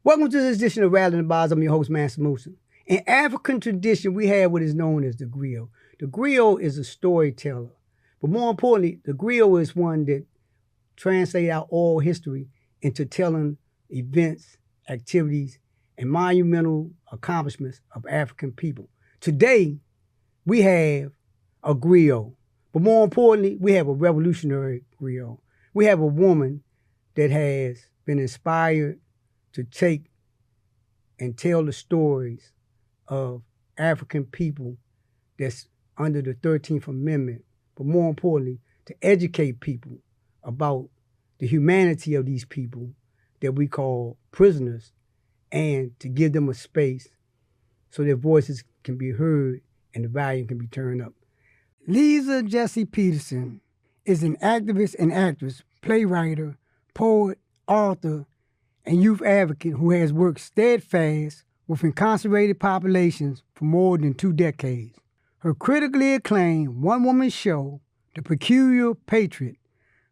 Welcome to this edition of Rattling the Bars. I'm your host, Master Musa. In African tradition, we have what is known as the griot. The griot is a storyteller. But more importantly, the griot is one that translates our oral history into telling events, activities, and monumental accomplishments of African people. Today, we have a griot. But more importantly, we have a revolutionary griot. We have a woman that has been inspired to take and tell the stories of African people that's under the 13th Amendment, but more importantly, to educate people about the humanity of these people that we call prisoners and to give them a space so their voices can be heard and the volume can be turned up. Lisa Jessie Peterson is an activist and actress, playwright, poet, author, and youth advocate who has worked steadfast with incarcerated populations for more than 2 decades. Her critically acclaimed one-woman show, The Peculiar Patriot,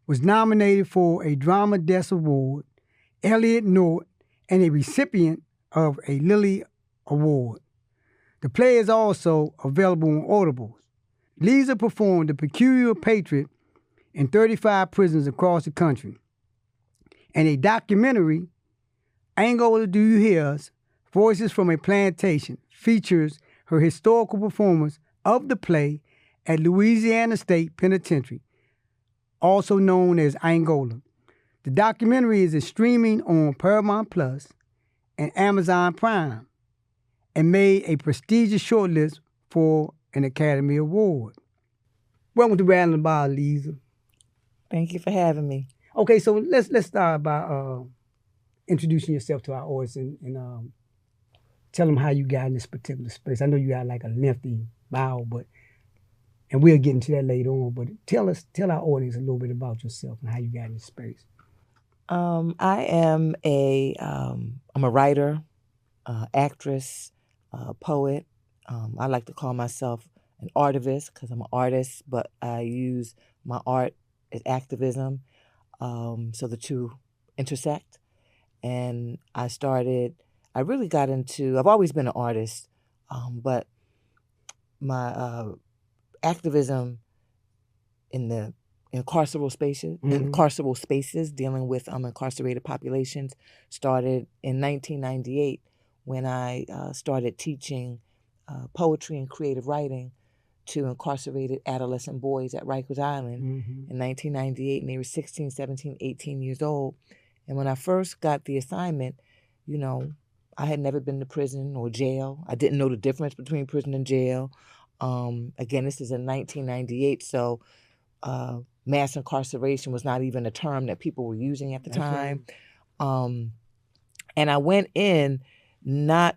was nominated for a Drama Desk Award, Elliott North, and a recipient of a Lilly Award. The play is also available on Audibles. Lisa performed The Peculiar Patriot in 35 prisons across the country. And a documentary, Angola, Do You Hear Us? Voices from a Plantation, features her historical performance of the play at Louisiana State Penitentiary, also known as Angola. The documentary is streaming on Paramount Plus and Amazon Prime and made a prestigious shortlist for an Academy Award. Welcome to Rattling the Bars, Lisa. Thank you for having me. Okay, so let's start by introducing yourself to our audience and tell them how you got in this particular space. I know you got like a lengthy bio, and we'll get into that later on. But tell our audience a little bit about yourself and how you got in this space. I'm a writer, actress, poet. I like to call myself an artivist because I'm an artist, but I use my art as activism, so the two intersect. And I've always been an artist, but my activism in the carceral spaces dealing with incarcerated populations started in 1998 when I started teaching poetry and creative writing to incarcerated adolescent boys at Rikers Island in 1998, and they were 16, 17, 18 years old. And when I first got the assignment, I had never been to prison or jail. I didn't know the difference between prison and jail. Again, this is in 1998, so mass incarceration was not even a term that people were using at the time. Right. And I went in not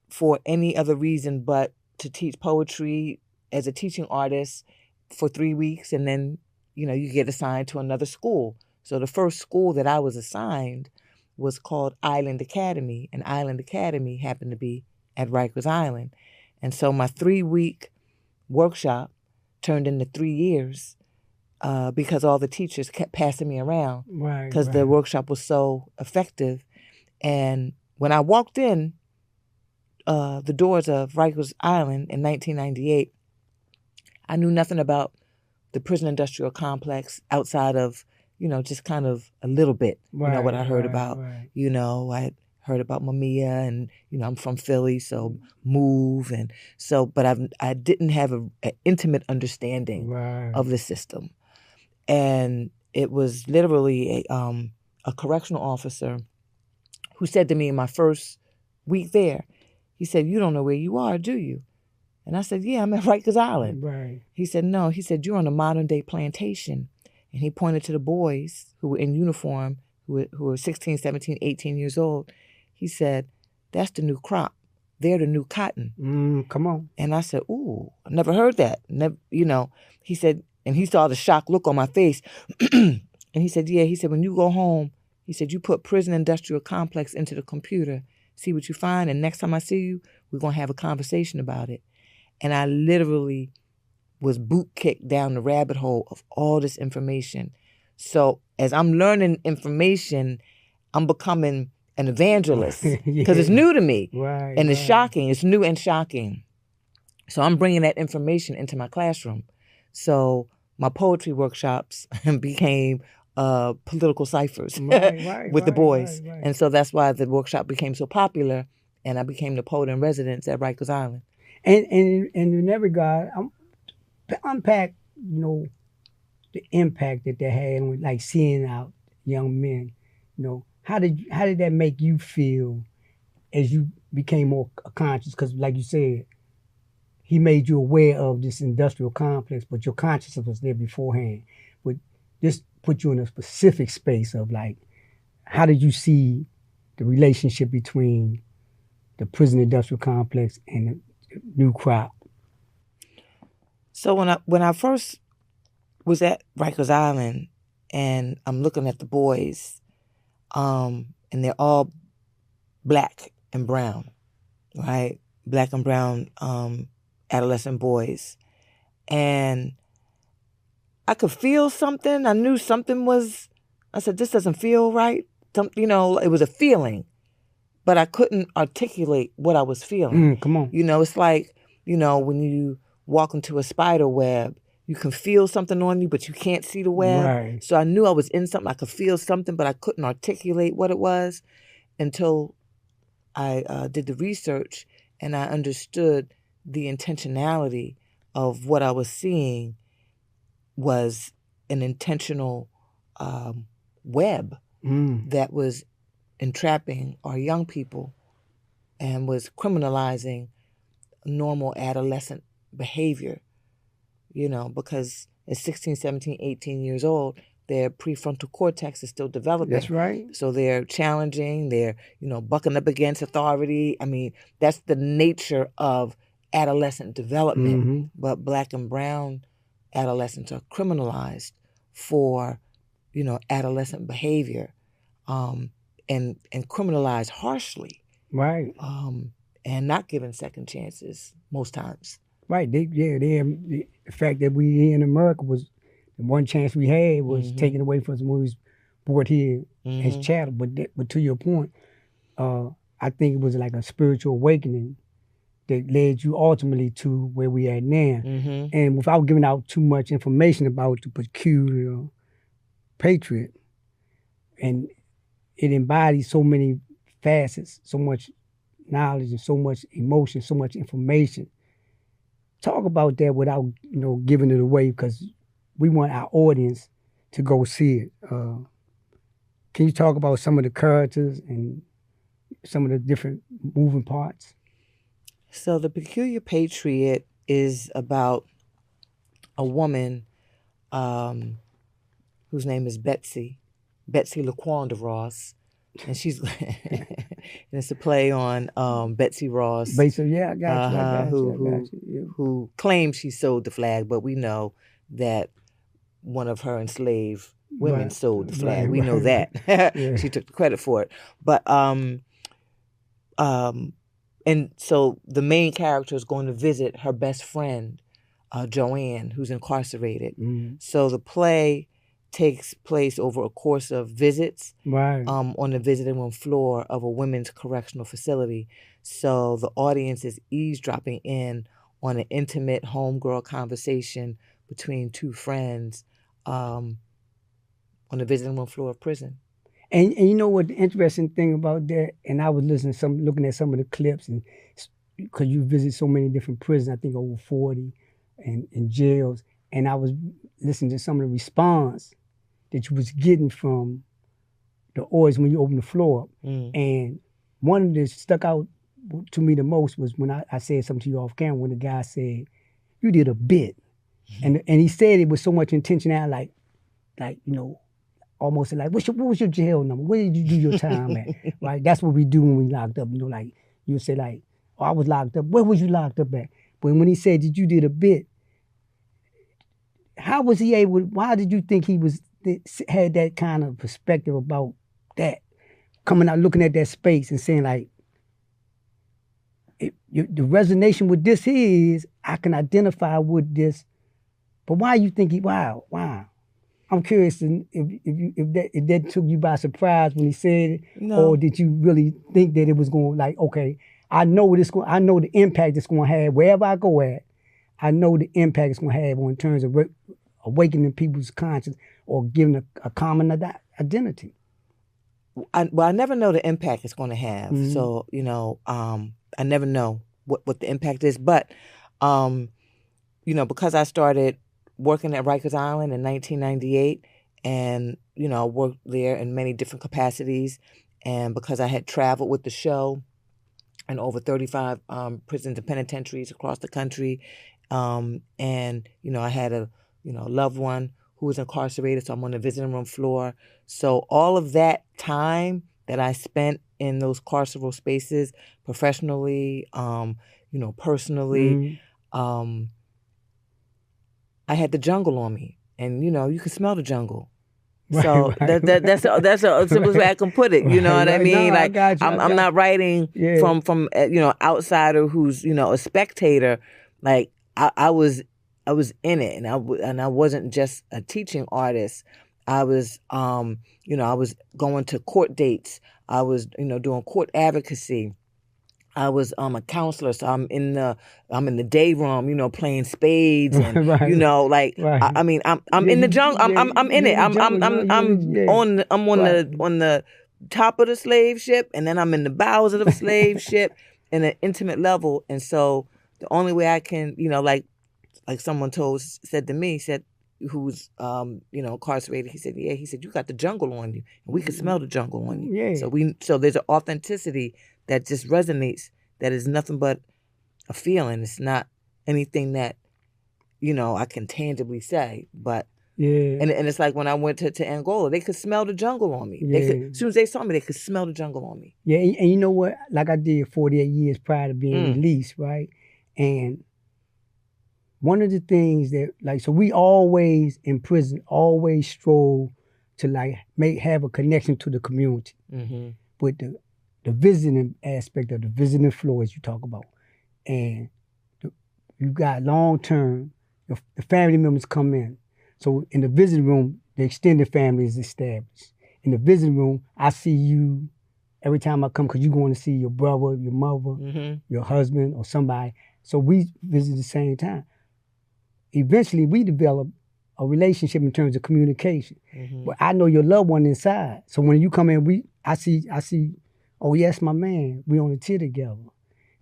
for any other reason but to teach poetry as a teaching artist for 3 weeks, and then, you get assigned to another school. So the first school that I was assigned was called Island Academy, and Island Academy happened to be at Rikers Island. And so my 3-week workshop turned into 3 years because all the teachers kept passing me around because the workshop was so effective. And when I walked in the doors of Rikers Island in 1998, I knew nothing about the prison industrial complex outside of, just kind of a little bit, what I heard about. I had heard about Mamiya, and, I'm from Philly, so MOVE. And so, but I didn't have an intimate understanding of the system. And it was literally a correctional officer who said to me in my first week there, he said, "You don't know where you are, do you?" And I said, "Yeah, I'm at Rikers Island." Right. He said, "No." He said, "You're on a modern-day plantation." And he pointed to the boys who were in uniform, who were 16, 17, 18 years old. He said, "That's the new crop. They're the new cotton." Come on. And I said, "Ooh, I never heard that." He said, and he saw the shocked look on my face. And he said, "Yeah." He said, "When you go home," he said, "you put prison industrial complex into the computer, see what you find, and next time I see you, we're going to have a conversation about it." And I literally was boot kicked down the rabbit hole of all this information. So as I'm learning information, I'm becoming an evangelist Yeah. because it's new to me. Right. And it's right. shocking. It's new and shocking. So I'm bringing that information into my classroom. So my poetry workshops became political ciphers Right, with the boys. right. And so that's why the workshop became so popular, and I became the poet in residence at Rikers Island. And in that regard, to unpack, you know, the impact that they had on, like, seeing out young men, you know, how did that make you feel as you became more conscious? Because, like you said, he made you aware of this industrial complex, but your consciousness was there beforehand. But this put you in a specific space of, like, how did you see the relationship between the prison industrial complex and the new crop? So when I first was at Rikers Island, and I'm looking at the boys, and they're all black and brown, right? Black and brown adolescent boys. And I could feel something. I knew something was, I said, this doesn't feel right. You know, it was a feeling, but I couldn't articulate what I was feeling. Come on. You know, it's like, you know, when you walk into a spider web, you can feel something on you, but you can't see the web. Right. So I knew I was in something. I could feel something, but I couldn't articulate what it was until I did the research and I understood the intentionality of what I was seeing was an intentional web that was entrapping our young people and was criminalizing normal adolescent behavior, you know, because at 16, 17, 18 years old, their prefrontal cortex is still developing. That's right. So they're challenging, they're, you know, bucking up against authority. I mean, that's the nature of adolescent development. But black and brown adolescents are criminalized for, you know, adolescent behavior, and criminalized harshly. Right. And not given second chances most times. Right. The fact that we here in America was the one chance we had was taken away from us when we was brought here as chattel. But to your point, I think it was like a spiritual awakening that led you ultimately to where we are now. And without giving out too much information about the Peculiar Patriot, and it embodies so many facets, so much knowledge and so much emotion, so much information. Talk about that without, you know, giving it away, because we want our audience to go see it. Can you talk about some of the characters and some of the different moving parts? So the Peculiar Patriot is about a woman whose name is Betsy Laquanda Ross. And she's, and it's a play on Betsy Ross. Basically, yeah, I got you. Who claims she sold the flag, but we know that one of her enslaved women sold the flag. We know that. Yeah. She took the credit for it. But and so the main character is going to visit her best friend, Joanne, who's incarcerated. So the play takes place over a course of visits on the visiting room floor of a women's correctional facility. So the audience is eavesdropping in on an intimate homegirl conversation between two friends on the visiting room floor of prison. And you know what the interesting thing about that, and I was looking at some of the clips, and because you visit so many different prisons, I think over 40, and jails, and I was listening to some of the response that you was getting from the audience when you open the floor up. And one that stuck out to me the most was when I said something to you off camera, when the guy said, you did a bit. And he said it with so much intentionality, like, you know, almost like, what was your jail number? Where did you do your time at? Right? That's what we do when we locked up. You know, like, you say like, oh, I was locked up. Where was you locked up at? But when he said that you did a bit, how was he able, why did you think he had that kind of perspective about that? Coming out, looking at that space and saying like, the resonation with this is, I can identify with this. But why you think why? I'm curious if that took you by surprise when he said it, No. or did you really think that it was going like, okay, I know the impact it's going to have wherever I go at. I know the impact it's going to have in terms of awakening people's conscience or giving a common identity. I never know the impact it's going to have. Mm-hmm. So, I never know what the impact is. But, because I started working at Rikers Island in 1998 and, I worked there in many different capacities. And because I had traveled with the show in over 35 prisons and penitentiaries across the country, and, I had a loved one who was incarcerated, so I'm on the visiting room floor. So all of that time that I spent in those carceral spaces, professionally, personally, mm-hmm. I had the jungle on me, and you can smell the jungle. Right, so right, that's a simple way I can put it. You know what I mean? No, like I'm not writing from outsider who's a spectator. Like I was in it, and I wasn't just a teaching artist. I was I was going to court dates. I was doing court advocacy. I was a counselor, so I'm in the day room, playing spades, and right. Right. I mean I'm in the jungle. I'm in it. I'm on the top of the slave ship, and then I'm in the bowels of the slave ship in an intimate level. And so the only way I can, like someone said to me, who's incarcerated, he said, you got the jungle on you, and we can smell the jungle on you. Yeah. So there's an authenticity that just resonates, that is nothing but a feeling. It's not anything that, I can tangibly say. But and it's like when I went to Angola, they could smell the jungle on me. Yeah. As soon as they saw me, they could smell the jungle on me. Yeah, and you know what? Like I did 48 years prior to being released, right? And one of the things that, so we always in prison, always strove to have a connection to the community. Mm-hmm. With the visiting aspect of the visiting floor, as you talk about. And you got long-term, the family members come in. So in the visiting room, the extended family is established. In the visiting room, I see you every time I come because you're going to see your brother, your mother, mm-hmm. your husband, or somebody. So we visit at the same time. Eventually, we develop a relationship in terms of communication. Mm-hmm. But I know your loved one inside. So when you come in, I see, oh, yes, my man. We on the tier together.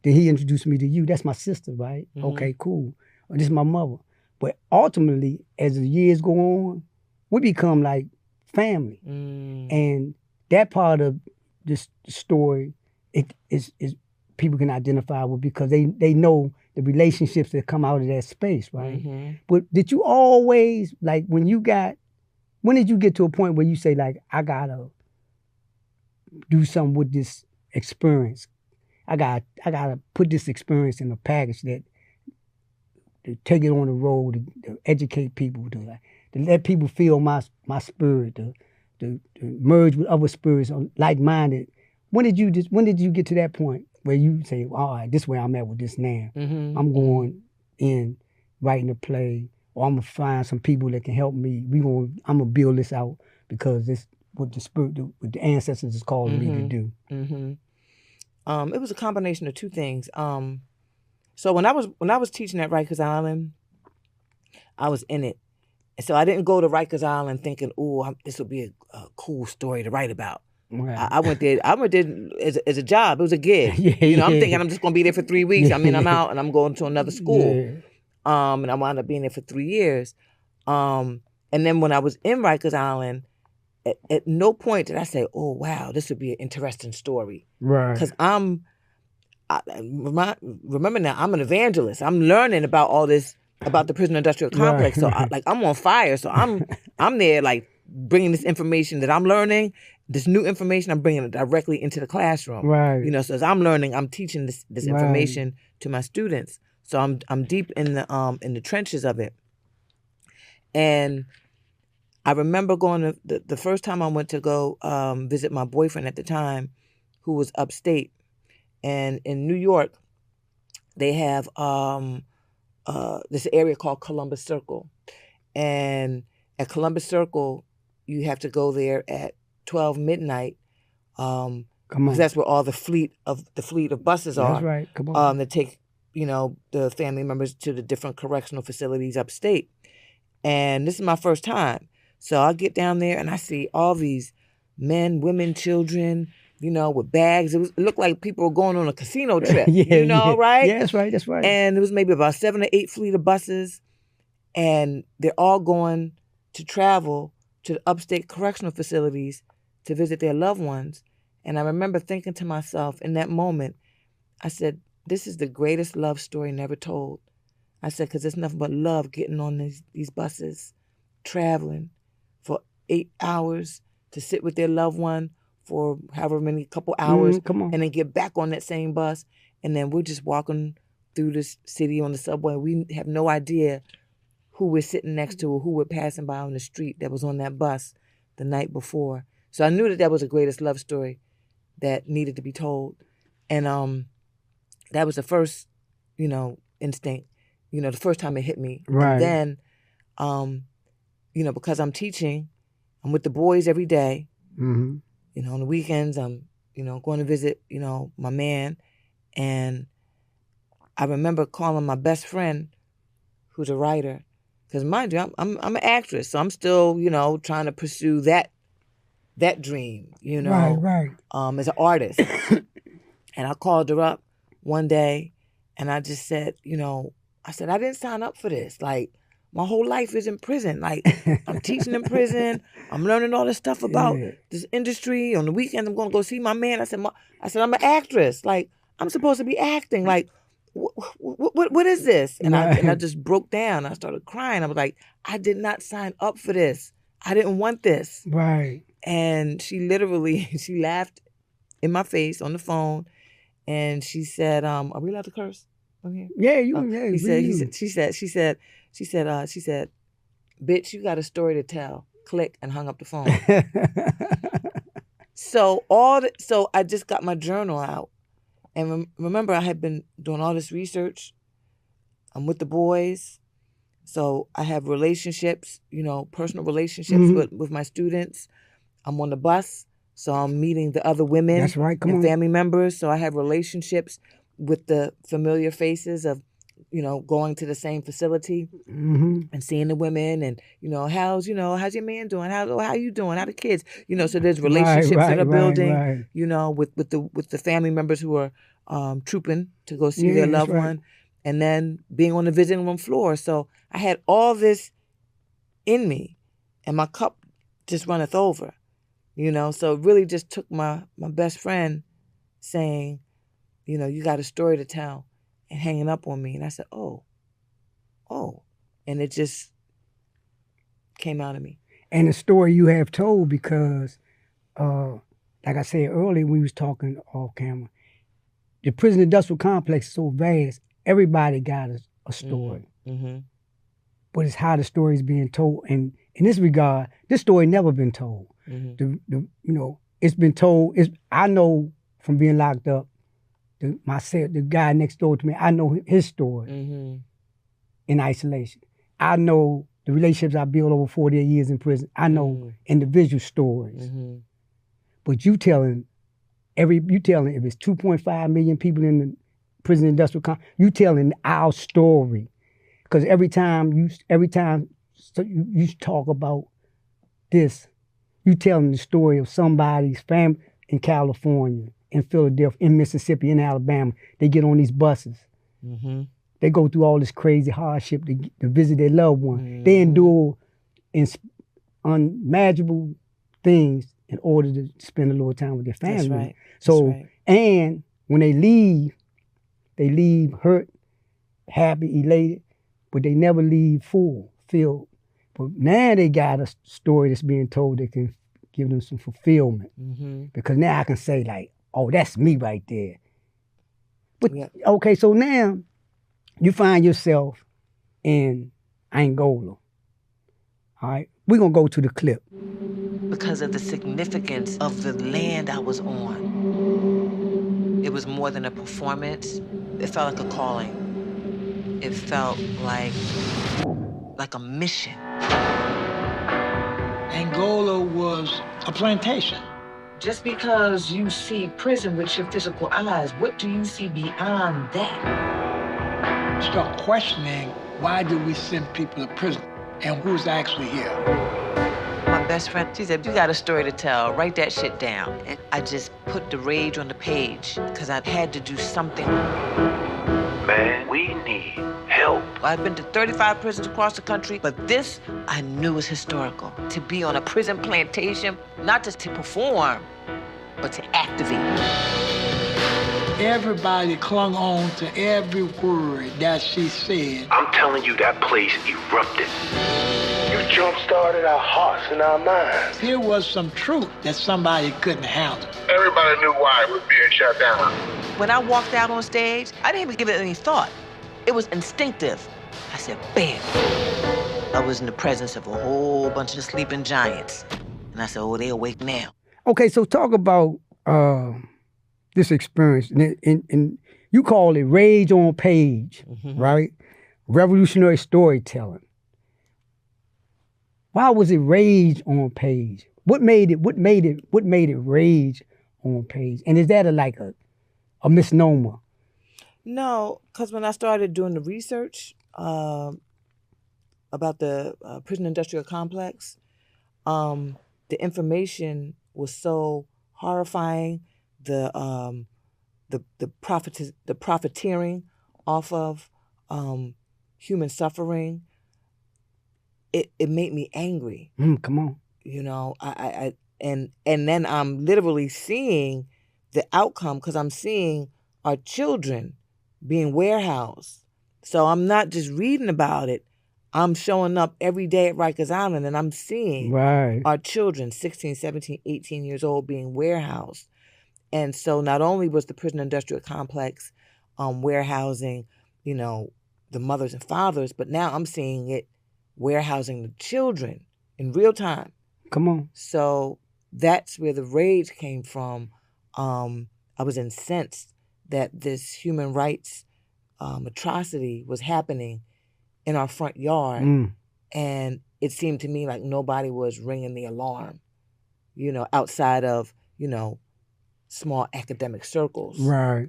Then he introduced me to you. That's my sister, right? Mm-hmm. Okay, cool. Oh, this is my mother. But ultimately, as the years go on, we become like family. Mm. And that part of this story, it is people can identify with because they know the relationships that come out of that space, right? Mm-hmm. But did you always, when did you get to a point where you say, I gotta do something with this experience? I gotta put this experience in a package to take it on the road, to educate people, to let people feel my spirit, to merge with other spirits like-minded. When did you get to that point where you say, all right, this is where I'm at with this now. Mm-hmm. I'm going in, writing a play, or I'm going to find some people that can help me. I'm going to build this out because this what the spirit, what the ancestors is calling mm-hmm. me to do. Mm-hmm. It was a combination of two things. So when I was teaching at Rikers Island, I was in it. And so I didn't go to Rikers Island thinking, this will be a cool story to write about. Right. I went there as a job. It was a gig. I'm thinking I'm just going to be there for 3 weeks. I mean, I'm out and I'm going to another school. Yeah. And I wound up being there for 3 years. And then when I was in Rikers Island, at no point did I say, oh, wow, this would be an interesting story. Right. Because remember now, I'm an evangelist. I'm learning about all this, about the prison industrial complex. Right. So I'm on fire. So I'm there bringing this information that I'm learning, this new information, I'm bringing it directly into the classroom. Right. So as I'm learning, I'm teaching this information to my students. So I'm deep in the trenches of it. And I remember going to the first time I went to go visit my boyfriend at the time, who was upstate. And in New York, they have this area called Columbus Circle. And at Columbus Circle, you have to go there at 12 midnight. Because that's where all the fleet of buses are. That's right. Come on. That take, the family members to the different correctional facilities upstate. And this is my first time. So I get down there and I see all these men, women, children, with bags. It looked like people were going on a casino trip, right? Yeah, that's right. That's right. And it was maybe about 7 or 8 fleet of buses. And they're all going to travel to the upstate correctional facilities to visit their loved ones. And I remember thinking to myself in that moment, I said, this is the greatest love story never told. I said, because it's nothing but love getting on these buses, traveling for 8 hours to sit with their loved one for however many couple hours, and then get back on that same bus. And then we're just walking through this city on the subway. We have no idea who we're sitting next to or who we're passing by on the street that was on that bus the night before. So I knew that was the greatest love story that needed to be told. And that was the first, instinct, the first time it hit me. Right. And then, because I'm teaching, I'm with the boys every day. Mm-hmm. On the weekends, I'm, going to visit, my man. And I remember calling my best friend, who's a writer, because mind you, I'm an actress, so I'm still, trying to pursue that dream, Right. As an artist. And I called her up one day, and I just said, I said, I didn't sign up for this. Like, my whole life is in prison. Like, I'm teaching in prison. I'm learning all this stuff about this industry. On the weekend, I'm going to go see my man. I said, I'm an actress. Like, I'm supposed to be acting. Like, what is this? And I just broke down. I started crying. I was like, I did not sign up for this. I didn't want this. Right. And she laughed in my face on the phone, and she said, "Are we allowed to curse on here?" Yeah, She said, "Bitch, you got a story to tell." Click, and hung up the phone. So I just got my journal out, and remember I had been doing all this research. I'm with the boys. So I have relationships, personal relationships with my students. I'm on the bus, so I'm meeting the other women. That's right. And family members. So I have relationships with the familiar faces of, going to the same facility and seeing the women and, how's your man doing? How you doing? How the kids? So there's relationships that are building, with the family members who are trooping to go see their loved one. And then being on the visiting room floor. So I had all this in me, and my cup just runneth over, So it really just took my best friend saying, you got a story to tell, and hanging up on me. And I said, oh. And it just came out of me. And the story you have told, because, like I said earlier, we was talking off camera, the prison industrial complex is so vast. Everybody got a story. Mm-hmm. But it's how the story is being told. And in this regard, this story never been told. Mm-hmm. It's been told. I know from being locked up, the guy next door to me, I know his story in isolation. I know the relationships I built over 48 years in prison. I know individual stories. Mm-hmm. But you telling if it's 2.5 million people in the prison industrial complex, you telling our story. Because every time you talk about this, you telling the story of somebody's family in California, in Philadelphia, in Mississippi, in Alabama. They get on these buses. Mm-hmm. They go through all this crazy hardship to visit their loved one. Mm-hmm. They endure unimaginable things in order to spend a little time with their family. That's right. So, and when they leave hurt, happy, elated, but they never leave filled. But now they got a story that's being told that can give them some fulfillment. Mm-hmm. Because now I can say like, oh, that's me right there. But okay, so now you find yourself in Angola. All right, we're gonna go to the clip. Because of the significance of the land I was on. It was more than a performance. It felt like a calling. It felt like a mission. Angola was a plantation. Just because you see prison with your physical eyes, what do you see beyond that? Start questioning, why do we send people to prison and who's actually here? My best friend, she said, you got a story to tell, write that shit down. And I just put the rage on the page because I had to do something. Man, we need help. I've been to 35 prisons across the country, but this I knew was historical. To be on a prison plantation, not just to perform, but to activate. Everybody clung on to every word that she said. I'm telling you, that place erupted. You jump-started our hearts and our minds. Here was some truth that somebody couldn't handle. Everybody knew why it was being shut down. When I walked out on stage, I didn't even give it any thought. It was instinctive. I said, bam. I was in the presence of a whole bunch of sleeping giants. And I said, oh, they're awake now. Okay, so talk about this experience. And you call it rage on page, right? Revolutionary storytelling. Why was it rage on page? What made it rage on page? And is that a misnomer? No, because when I started doing the research about the prison industrial complex, the information was so horrifying. The profiteering off of human suffering. It made me angry. Come on. You know, and then I'm literally seeing the outcome because I'm seeing our children being warehoused. So I'm not just reading about it. I'm showing up every day at Rikers Island and I'm seeing our children, 16, 17, 18 years old, being warehoused. And so not only was the prison industrial complex warehousing, you know, the mothers and fathers, but now I'm seeing it warehousing the children in real time. Come on. So that's where the rage came from. I was incensed that this human rights atrocity was happening in our front yard. And it seemed to me like nobody was ringing the alarm, you know, outside of, you know, small academic circles. Right.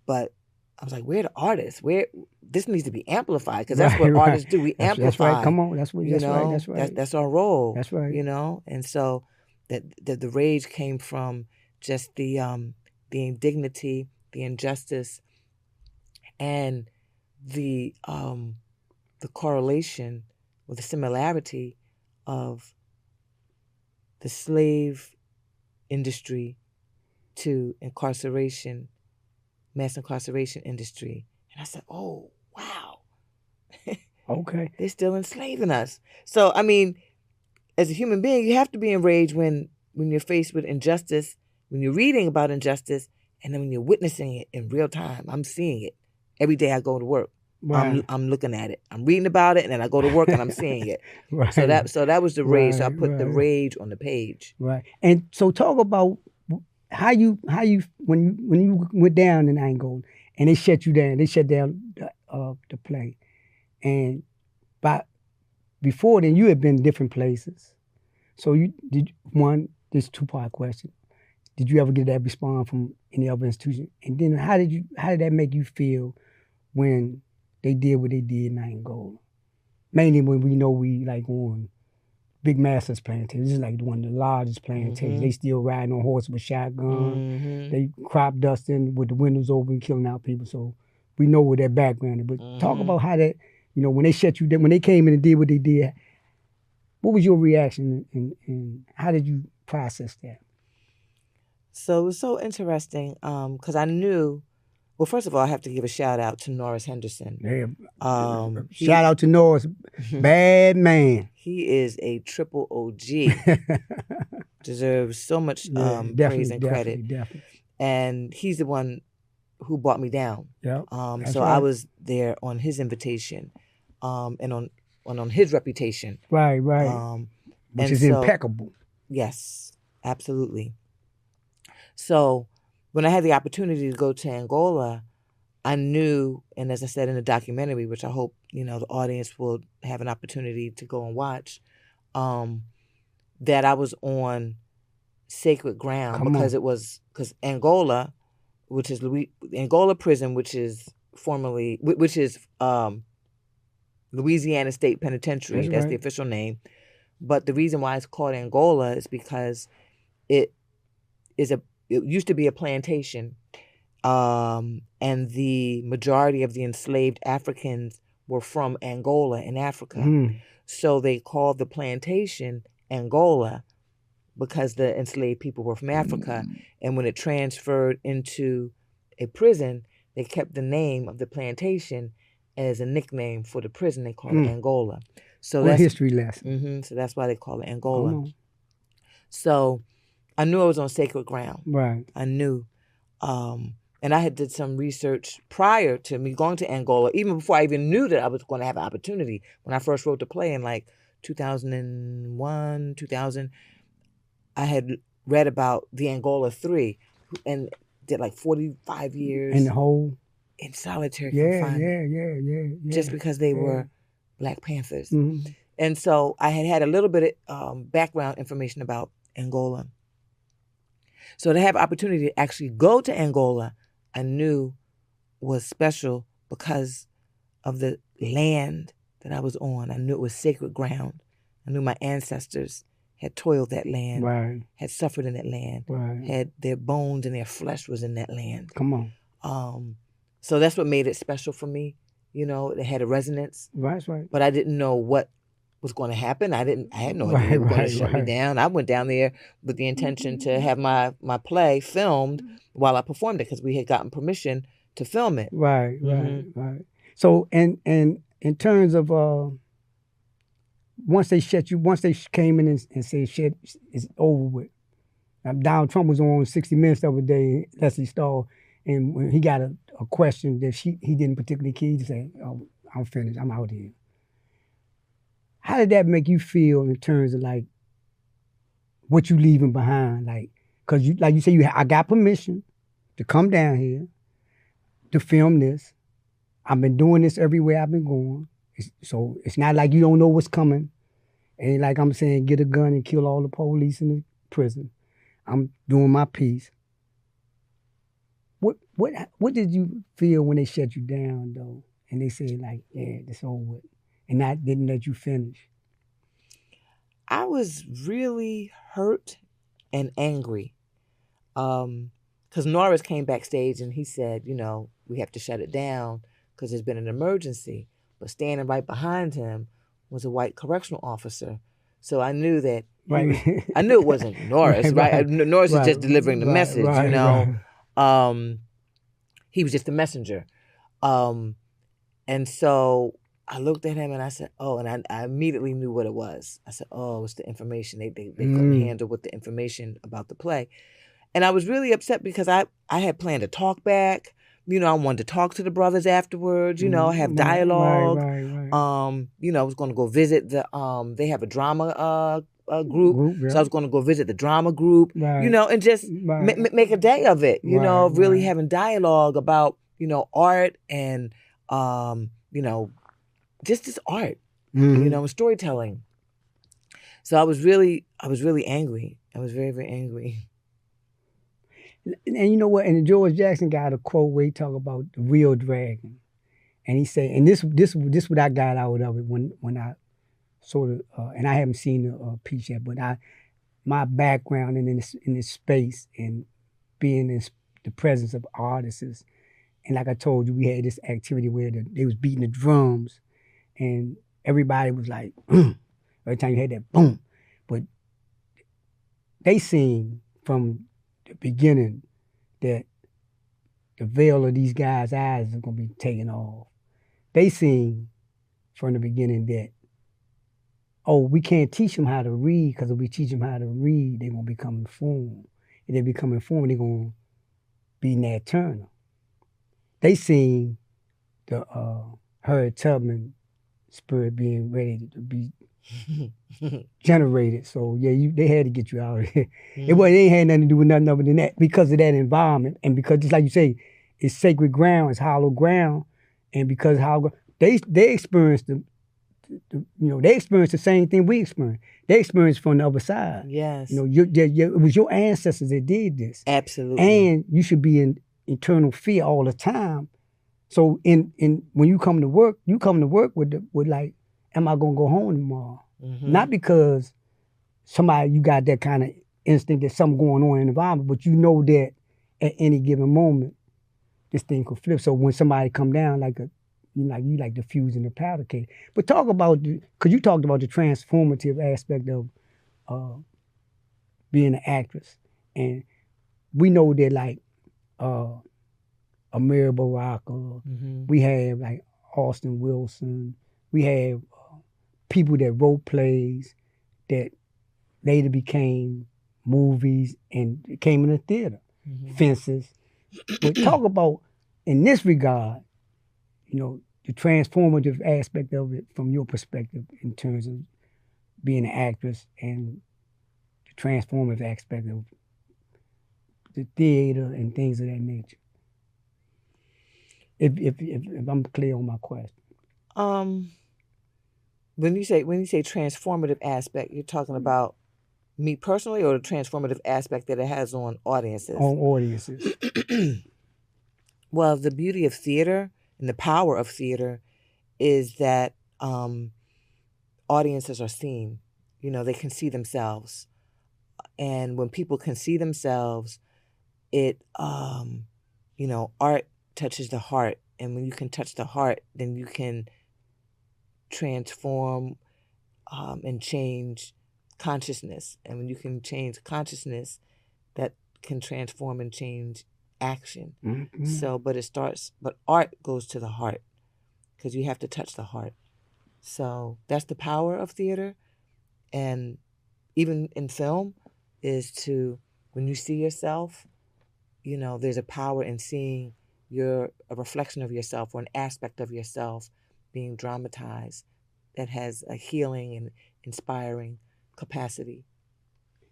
But I was like, where are the artists? This needs to be amplified because that's what artists do. We amplify. That's right. Come on. That's right. That's our role. That's right. You know, and so that the rage came from just the indignity, the injustice, and the correlation or the similarity of the slave industry to incarceration, mass incarceration industry. And I said, oh, wow. Okay. They're still enslaving us. So, I mean, as a human being, you have to be enraged when you're faced with injustice, when you're reading about injustice, and then when you're witnessing it in real time. I'm seeing it. Every day I go to work. Right. I'm looking at it. I'm reading about it, and then I go to work and I'm seeing it. Right. So that was the rage. So I put the rage on the page. Right. And so talk about how you when you went down in Angola and they shut you down. They shut down the play, and before then you had been in different places. So this 2-part question. Did you ever get that response from any other institution? And then how did that make you feel when they did what they did in Angola? Mainly when we know we like on Big Masters plantation. This is like one of the largest plantations. They still riding on horses with shotguns. They crop dusting with the windows open, killing out people. So we know what their background is. But talk about how that, you know, when they shut you down, when they came in and did what they did, what was your reaction and how did you process that? So it was so interesting because I knew, well, first of all, I have to give a shout out to Norris Henderson. Shout out to Norris, bad man. He is a triple OG. Deserves so much praise and credit. Definitely. And he's the one who brought me down. Yeah. So right. I was there on his invitation and on his reputation. Right. Which is impeccable. Yes, absolutely. So when I had the opportunity to go to Angola, I knew, and as I said in the documentary, which I hope, you know, the audience will have an opportunity to go and watch, that I was on sacred ground Come because on. because Angola, which is Angola prison, which is Louisiana State Penitentiary. That's right. the official name. But the reason why it's called Angola is because it used to be a plantation, and the majority of the enslaved Africans were from Angola in Africa. Mm. So they called the plantation Angola because the enslaved people were from Africa. And when it transferred into a prison, they kept the name of the plantation as a nickname for the prison. They called it Angola. So What a that's history lesson. So that's why they call it Come Angola. on. So I knew I was on sacred ground. Right. I knew. And I had did some research prior to me going to Angola, even before I even knew that I was going to have an opportunity. When I first wrote the play in like 2001, 2000, I had read about the Angola 3 and did like 45 years In the whole. in solitary Yeah, confinement. yeah. Just because they were Black Panthers. Mm-hmm. And so I had a little bit of background information about Angola. So to have opportunity to actually go to Angola, I knew was special because of the land that I was on. I knew it was sacred ground. I knew my ancestors had toiled that land, Right. had suffered in that land, Right. had their bones and their flesh was in that land. Come on. So that's what made it special for me. You know, it had a resonance. That's right. But I didn't know what was going to happen. I had no idea they were going to shut me down. I went down there with the intention to have my play filmed while I performed it because we had gotten permission to film it. Right. So, and in terms of once they came in and said shit is over with. Donald Trump was on 60 Minutes the other day, Leslie Stahl, and when he got a question that he didn't particularly key, he said, "Oh, I'm finished. I'm out here." How did that make you feel in terms of like what you leaving behind? Like, cause you like you say I got permission to come down here to film this. I've been doing this everywhere I've been going. So it's not like you don't know what's coming. Ain't like I'm saying get a gun and kill all the police in the prison. I'm doing my piece. What did you feel when they shut you down though? And they said like, yeah, it's over with. And that didn't let you finish. I was really hurt and angry. Because Norris came backstage and he said, you know, we have to shut it down because there's been an emergency. But standing right behind him was a white correctional officer. So I knew that I knew it wasn't Norris, right? Norris is just delivering the message, you know. Right. He was just a messenger. And so I looked at him and I said, oh, and I immediately knew what it was. I said, oh, it's the information. They couldn't handle with the information about the play. And I was really upset because I had planned to talk back. You know, I wanted to talk to the brothers afterwards, you know, have dialogue. Right. You know, I was going to go visit they have a drama group. Yeah. So I was going to go visit the drama group, you know, and just make a day of it, you know, really having dialogue about, you know, art and, you know, just this art, you know, and storytelling. So I was really angry. I was very, very angry. And you know what? And George Jackson got a quote where he talk about the real dragon, and he said, and this what I got out of it when I sort of and I haven't seen the piece yet, but my background in this space and being in the presence of artists, and like I told you, we had this activity where they was beating the drums, and everybody was like, every time you had that boom, but they seen from the beginning that the veil of these guys' eyes is gonna be taken off. They seen from the beginning that, oh, we can't teach them how to read because if we teach them how to read, they're gonna become informed. If they become informed, they're gonna be Nat Turner. They seen the Harriet Tubman spirit being ready to be generated. So yeah, they had to get you out of here. It ain't had nothing to do with nothing other than that because of that environment, and because just like you say, it's sacred ground, it's hollow ground, and because how they experienced the they experienced the same thing we experienced. They experienced from the other side. Yes. It was your ancestors that did this. Absolutely. And you should be in eternal fear all the time. So in when you come to work with like, am I gonna go home tomorrow? Mm-hmm. Not because you got that kind of instinct that something going on in the environment, but you know that at any given moment, this thing could flip. So when somebody come down you like diffusing the powder cake. But talk about, because you talked about the transformative aspect of being an actress. And we know that like Amir Baraka, mm-hmm. we have like Austin Wilson, we have people that wrote plays that later became movies and came in the theater. Mm-hmm. Fences. But talk about, in this regard, the transformative aspect of it from your perspective in terms of being an actress and the transformative aspect of the theater and things of that nature. If I'm clear on my question. When you say transformative aspect, you're talking about me personally, or the transformative aspect that it has on audiences? On audiences. Well, the beauty of theater and the power of theater is that audiences are seen. They can see themselves. And when people can see themselves, it, art touches the heart. And when you can touch the heart, then you can transform and change consciousness. And when you can change consciousness, that can transform and change action. Mm-hmm. So, but art goes to the heart, because you have to touch the heart. So that's the power of theater. And even in film is when you see yourself, there's a power in seeing a reflection of yourself or an aspect of yourself being dramatized that has a healing and inspiring capacity.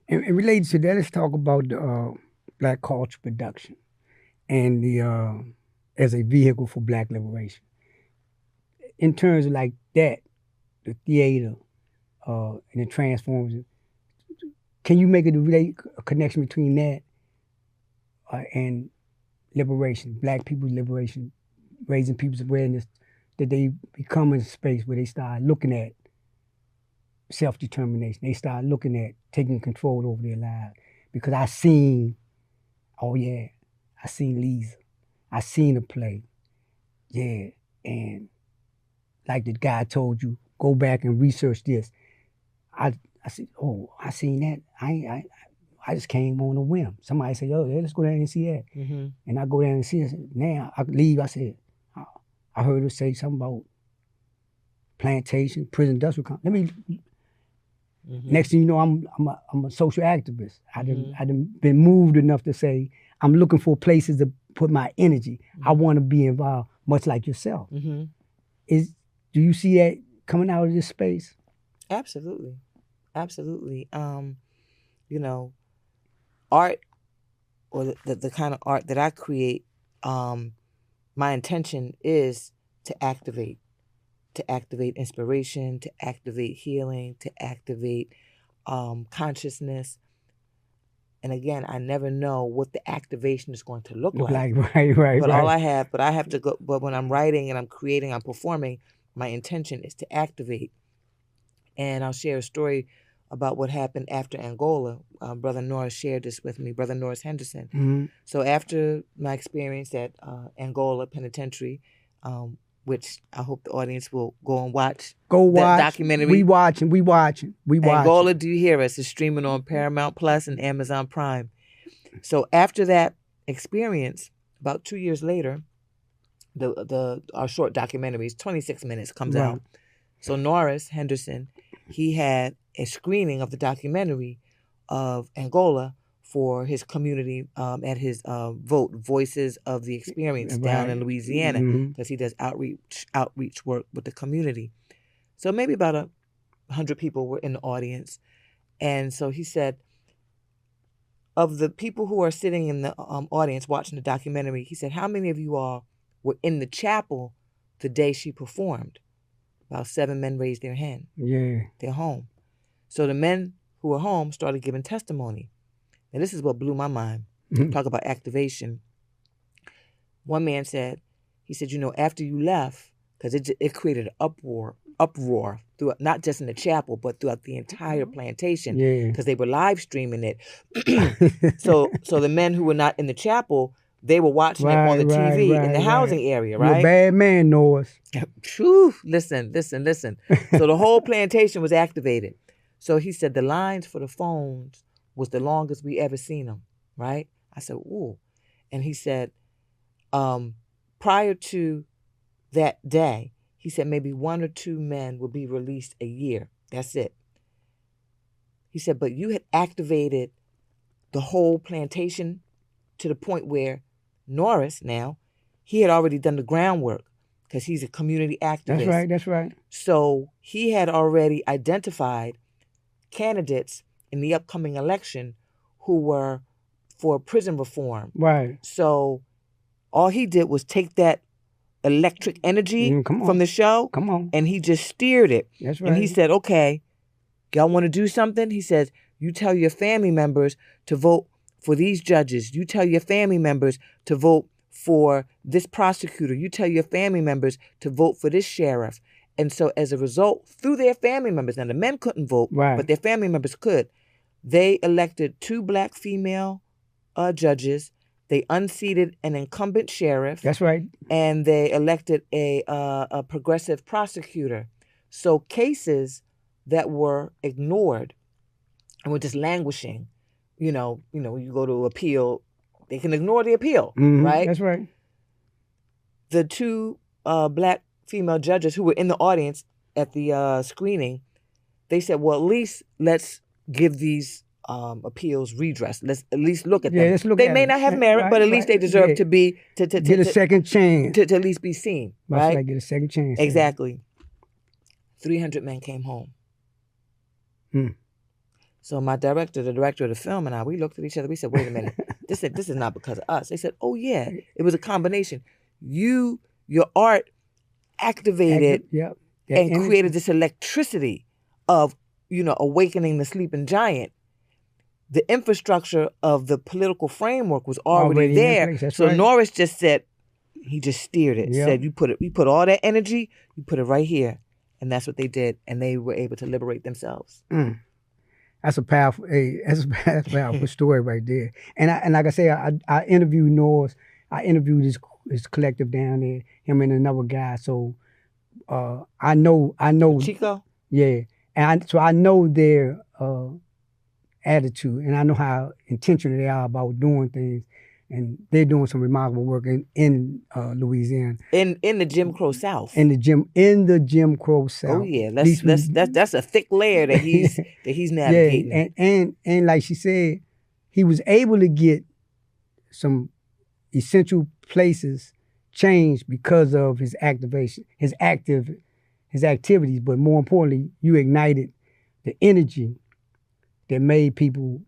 And related to that, let's talk about the Black culture production and the as a vehicle for Black liberation. In terms of like that, the theater and the transformers, can you make a connection between that and liberation, Black people's liberation, raising people's awareness that they become in a space where they start looking at self-determination. They start looking at taking control over their lives. Because I seen Lisa. I seen a play. Yeah. And like the guy told you, go back and research this. I said, oh, I seen that. I just came on a whim. Somebody said, oh, yeah, let's go down and see that. Mm-hmm. And I go down and see it. Now I leave. I said, I heard her say something about plantation, prison industrial complex. Mm-hmm. Next thing you know, I'm a social activist. I done been moved enough to say I'm looking for places to put my energy. Mm-hmm. I want to be involved, much like yourself. Mm-hmm. Do you see that coming out of this space? Absolutely. Art, or the kind of art that I create, my intention is to activate inspiration, to activate healing, to activate consciousness. And again, I never know what the activation is going to look like. Right. But I have to go. But when I'm writing and I'm creating, I'm performing, my intention is to activate. And I'll share a story about what happened after Angola. Brother Norris shared this with me, Brother Norris Henderson. Mm-hmm. So after my experience at Angola Penitentiary, which I hope the audience will go and watch. Go watch. The documentary. We watching. Angola, Do You Hear Us? Is streaming on Paramount Plus and Amazon Prime. So after that experience, about 2 years later, our short documentary, 26 minutes, comes out. So Norris Henderson, he had a screening of the documentary of Angola for his community at his Voices of the Experience down in Louisiana, because he does outreach work with the community. So maybe about 100 people were in the audience. And so he said, of the people who are sitting in the audience watching the documentary, he said, how many of you all were in the chapel the day she performed? about 7 men raised their hen. Yeah. They're home. So the men who were home started giving testimony. And this is what blew my mind. Talk about activation. One man said, he said, after you left, because it created an uproar throughout, not just in the chapel, but throughout the entire plantation, because they were live streaming it. So the men who were not in the chapel, they were watching it on the TV in the housing area, right? You're a bad man, Norris. Phew, listen. So the whole plantation was activated. So he said the lines for the phones was the longest we ever seen them, right? I said, ooh. And he said, prior to that day, he said maybe 1 or 2 men would be released a year. That's it. He said, but you had activated the whole plantation to the point where Norris now, he had already done the groundwork because he's a community activist. That's right. So he had already identified candidates in the upcoming election who were for prison reform. Right. So all he did was take that electric energy from the show. Come on. And he just steered it. That's right. And he said, okay, y'all want to do something? He says, you tell your family members to vote for these judges. You tell your family members to vote for this prosecutor. You tell your family members to vote for this sheriff. And so as a result, through their family members, now the men couldn't vote, but their family members could. They elected 2 black female judges. They unseated an incumbent sheriff. That's right. And they elected a progressive prosecutor. So cases that were ignored and were just languishing, you go to appeal, they can ignore the appeal, right? That's right. The 2 black female judges who were in the audience at the screening, they said, well, at least let's give these appeals redress. Let's at least look at them. Let's look they at may them. not have merit, but at least they deserve to be to get a second chance. To at least be seen. Right? Get a second chance. Exactly. 300 men came home. So my director, the director of the film, and I, we looked at each other. We said, wait a minute. This is not because of us. They said, oh yeah, it was a combination. Your art activated and created this electricity of, awakening the sleeping giant. The infrastructure of the political framework was already there. So right. Norris just said, he just steered it. Said, you put all that energy, you put it right here. And that's what they did. And they were able to liberate themselves. That's a powerful, powerful story right there. And like I say, I interviewed Norris. I interviewed his collective down there, him and another guy. So I know Chico? Yeah. And so I know their attitude, and I know how intentional they are about doing things. And they're doing some remarkable work in Louisiana. In the Jim Crow South. In the Jim Crow South. Oh yeah, that's a thick layer that he's navigating. Yeah, and like she said, he was able to get some essential places changed because of his activation, his activities. But more importantly, you ignited the energy that made people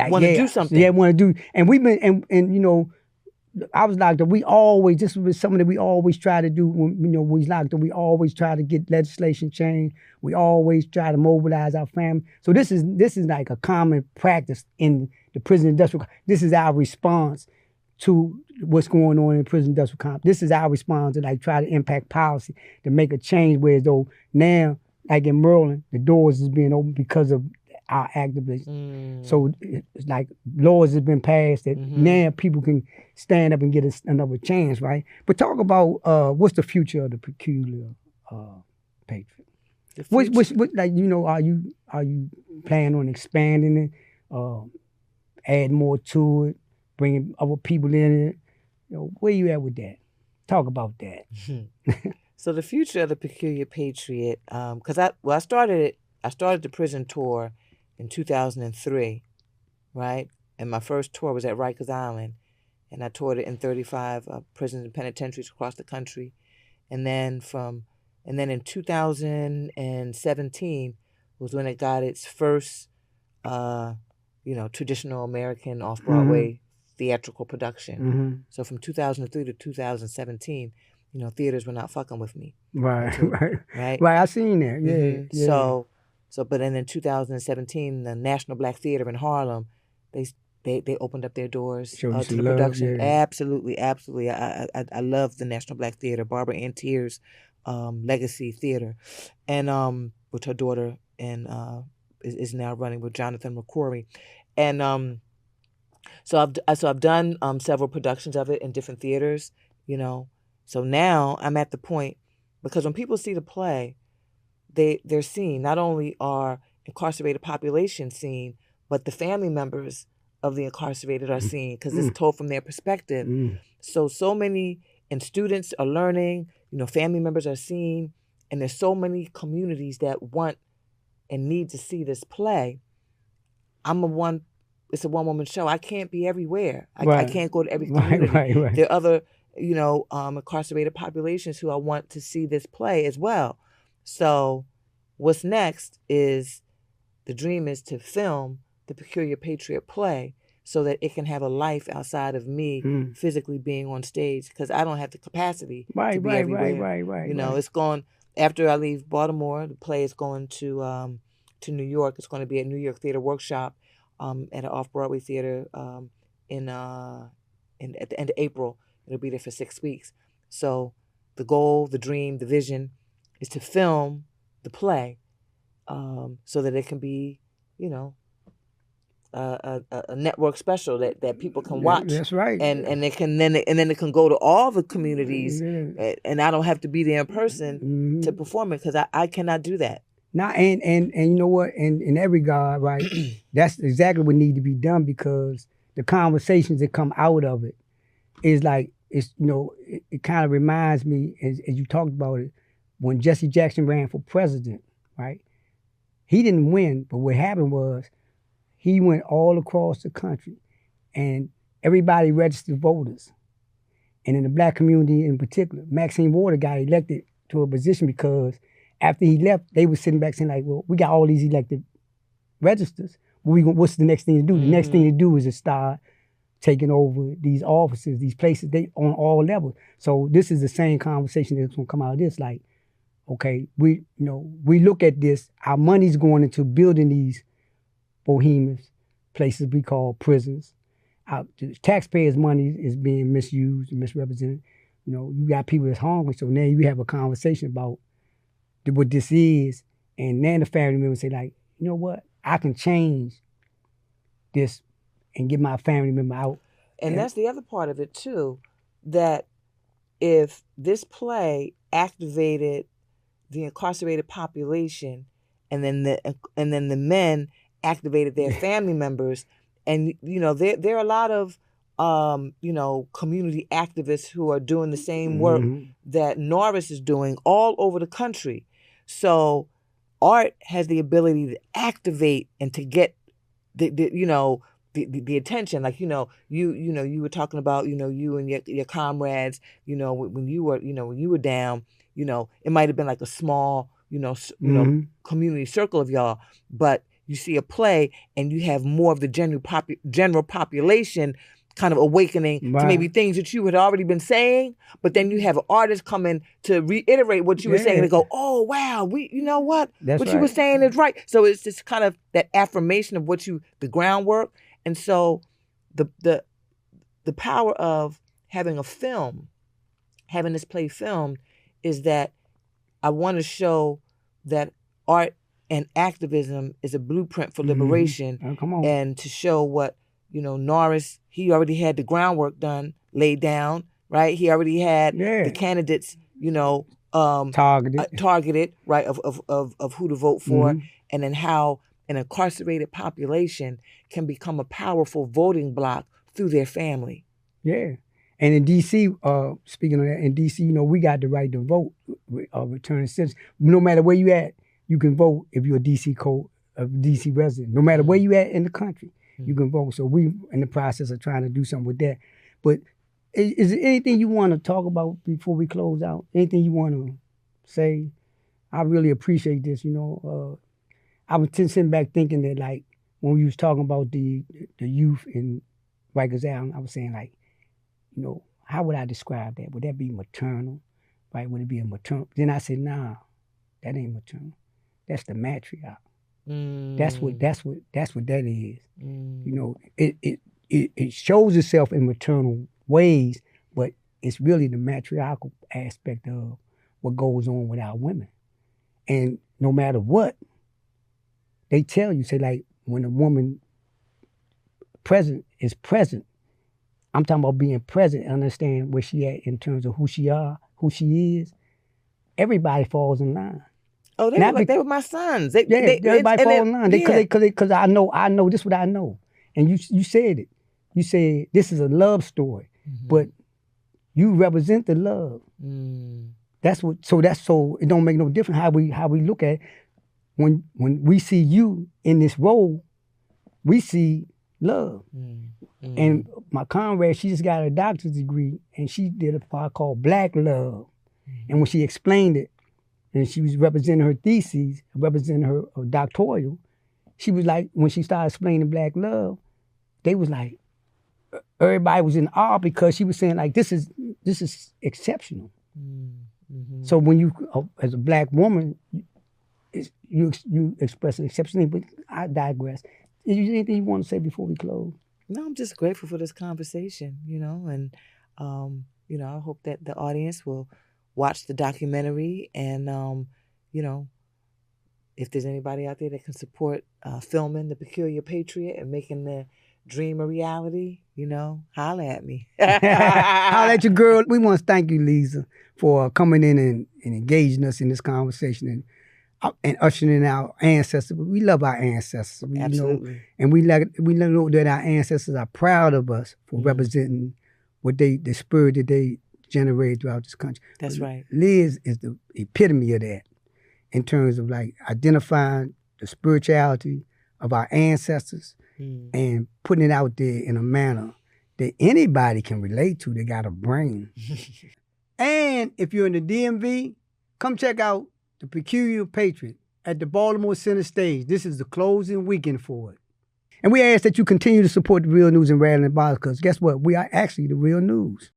want to do something. Yeah, want to do. And we've been, and I was locked up. This was something that we always try to do when, we was locked up. We always try to get legislation changed. We always try to mobilize our family. So this is like a common practice in the prison industrial. This is our response to what's going on in prison industrial complex. This is our response to try to impact policy, to make a change, whereas though now, like in Maryland, the doors is being opened because of our activism. So it's like laws have been passed that now people can stand up and get another chance, right? But talk about what's the future of the Peculiar Patriot? What are you planning on expanding it, add more to it, bringing other people in it? Where you at with that? Talk about that. So the future of the Peculiar Patriot, because I started the prison tour in 2003, right? And my first tour was at Rikers Island, and I toured it in 35 prisons and penitentiaries across the country. And then in 2017 was when it got its first, traditional American off-Broadway theatrical production. So from 2003 to 2017, theaters were not fucking with me. Right, right. Right? Right, I seen that. Yeah, yeah. But then in 2017, the National Black Theater in Harlem, they opened up their doors Show you to some the love, production. yeah. Absolutely, absolutely. I love the National Black Theater, Barbara Ann Teer's legacy theater, and which her daughter and is now running with Jonathan McCrory, and so I've done several productions of it in different theaters, So now I'm at the point, because when people see the play, they're seen. Not only are incarcerated population seen, but the family members of the incarcerated are seen because it's told from their perspective. So many, and students are learning, family members are seen, and there's so many communities that want and need to see this play. It's a one-woman show. I can't be everywhere. I can't go to every community. Right. There are other, incarcerated populations who I want to see this play as well. So what's next is, the dream is to film the Peculiar Patriot play so that it can have a life outside of me physically being on stage, because I don't have the capacity to be everywhere. Right. It's going, after I leave Baltimore, the play is going to New York. It's going to be at New York Theater Workshop at an off-Broadway theater at the end of April. It'll be there for 6 weeks. So the goal, the dream, the vision is to film the play so that it can be, a network special that people can watch. That's right. And it can then it can go to all the communities, and I don't have to be there in person to perform it, because I cannot do that. Now, and you know what? In that regard, right, that's exactly what needs to be done, because the conversations that come out of it is like, it kind of reminds me, as you talked about it, when Jesse Jackson ran for president, right? He didn't win, but what happened was he went all across the country and everybody registered voters. And in the black community in particular, Maxine Waters got elected to a position because after he left, they were sitting back saying like, well, we got all these elected registers. What's the next thing to do? The next thing to do is to start taking over these offices, these places, they on all levels. So this is the same conversation that's gonna come out of this. Like, okay, we look at this, our money's going into building these bohemians, places we call prisons. The taxpayers' money is being misused and misrepresented. You got people that's hungry, so now you have a conversation about what this is, and then the family members say like, you know what, I can change this and get my family member out. And that's the other part of it too, that if this play activated the incarcerated population, and then the men activated their family members, and there are a lot of community activists who are doing the same work that Norris is doing all over the country. So art has the ability to activate and to get the attention. Like you were talking about you and your comrades, when you were down, it might have been like a small community circle of y'all, but you see a play and you have more of the general population kind of awakening to maybe things that you had already been saying, but then you have an artist come in to reiterate what you were saying and go, oh wow, what you were saying is right. So it's just kind of that affirmation of the groundwork. And so the power of having this play filmed, is that I want to show that art and activism is a blueprint for liberation. Oh, come on. And to show what, Norris, he already had the groundwork laid down, right? He already had the candidates, targeted, right, of who to vote for, and then how an incarcerated population can become a powerful voting bloc through their family. Yeah. And in D.C., speaking of that, in D.C., we got the right to vote, returning citizens. No matter where you at, you can vote if you're a D.C. resident. No matter where you at in the country, you can vote. So we in the process of trying to do something with that. But is there anything you want to talk about before we close out? Anything you want to say? I really appreciate this. I was sitting back thinking that, like, when we was talking about the youth in Rikers Island, I was saying, like, how would I describe that? Would that be maternal? right? Would it be a maternal? Then I said, nah, that ain't maternal. That's the matriarch. That's what that is. You know, it shows itself in maternal ways, but it's really the matriarchal aspect of what goes on with our women. And no matter what, they tell you, say like when a woman present is present, I'm talking about being present and understand where she at in terms of who she is, everybody falls in line. Oh, they were my sons. Everybody falls in line. Because I know this is what I know. And you said it. You said this is a love story, but you represent the love. So it don't make no difference how we look at it. When we see you in this role, we see love. And my comrade, she just got a doctor's degree, and she did a part called Black Love. And when she explained it, and she was representing her thesis, representing her doctoral, she was like, when she started explaining Black Love, they was like, everybody was in awe because she was saying like, this is exceptional. So when you, as a Black woman, you express an exceptional, but I digress. Is there anything you want to say before we close? No, I'm just grateful for this conversation, and I hope that the audience will watch the documentary, and if there's anybody out there that can support filming The Peculiar Patriot and making the dream a reality, holla at me. Holla at your girl. We want to thank you, Lisa, for coming in and engaging us in this conversation and ushering in our ancestors. We love our ancestors. Absolutely. And we know that our ancestors are proud of us for representing the spirit that they generated throughout this country. That's right. Liz is the epitome of that in terms of like identifying the spirituality of our ancestors and putting it out there in a manner that anybody can relate to that got a brain. And if you're in the DMV, come check out The Peculiar Patriot at the Baltimore Center Stage. This is the closing weekend for it. And we ask that you continue to support the Real News and Rattling Bars, because guess what? We are actually the real news.